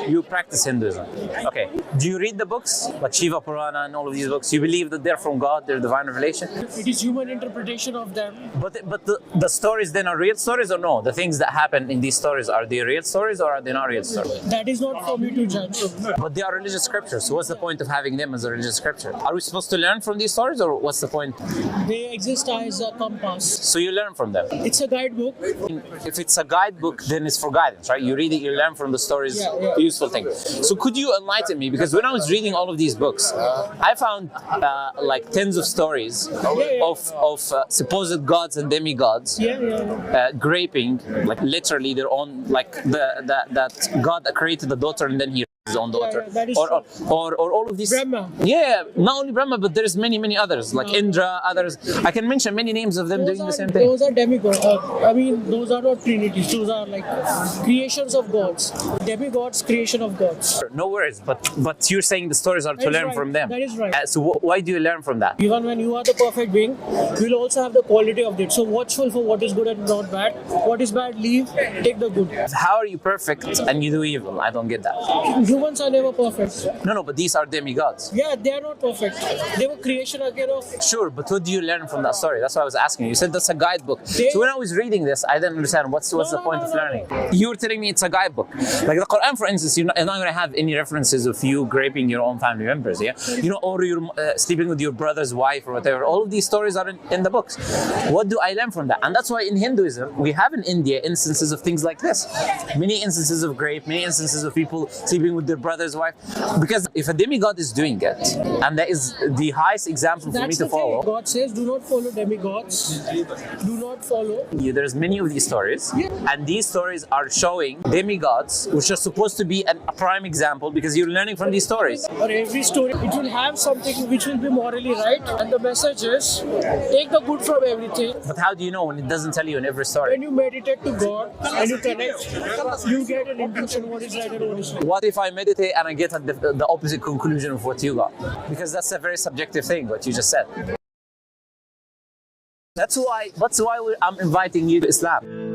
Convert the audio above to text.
You practice Hinduism. Okay. Do you read the books? Like Shiva Purana and all of these books? You believe that they're from God, they're divine revelation? It is human interpretation of them. But the stories then are real stories or no? The things that happen in these stories, are they real stories or are they not real stories? That is not for me to judge. But they are religious scriptures. So what's the point of having them as a religious scripture? Are we supposed to learn from these stories or what's the point? They exist as a compass. So you learn from them. It's a guidebook. If it's a guidebook, then it's for guidance, right? You read it, you learn from the stories, useful things. So could you enlighten me? Because when I was reading all of these books, I found like tens of stories of supposed gods and demigods graping, like literally their own, like that God created the daughter and then he his own daughter, or all of these. Brahma. Yeah, not only Brahma, but there's many others like Indra, others. I can mention many names of them doing the same thing. Those are demigods. I mean, those are not trinities. Those are like creations of gods. Demigods, creation of gods. No worries, but you're saying the stories are to learn from them. That is right. So why do you learn from that? Even when you are the perfect being, you will also have the quality of it. So watchful for what is good and not bad. What is bad, leave. Take the good. How are you perfect and you do evil? I don't get that. Humans are never perfect. No, but these are demigods. Yeah, they are not perfect. They were creation again of. Sure, but what do you learn from that story? That's what I was asking you. You said that's a guidebook. So when I was reading this, I didn't understand what's the point of learning. You were telling me it's a guidebook. Like the Quran, for instance, you're not going to have any references of you raping your own family members, yeah? You know, or you're sleeping with your brother's wife or whatever. All of these stories are in the books. What do I learn from that? And that's why in Hinduism, we have in India instances of things like this. Many instances of rape, many instances of people sleeping with their brother's wife. Because if a demigod is doing it, and that is the highest example for me to follow. God says, do not follow demigods. Do not follow. There's many of these stories, and these stories are showing demigods, which are supposed to be a prime example because you're learning from these stories. Or every story, it will have something which will be morally right, and the message is, take the good from everything. But how do you know when it doesn't tell you in every story? When you meditate to God and you connect, you get an intuition what is right and what is wrong. What if I meditate and I get at the opposite conclusion of what you got? Because that's a very subjective thing, what you just said. That's why I'm inviting you to Islam.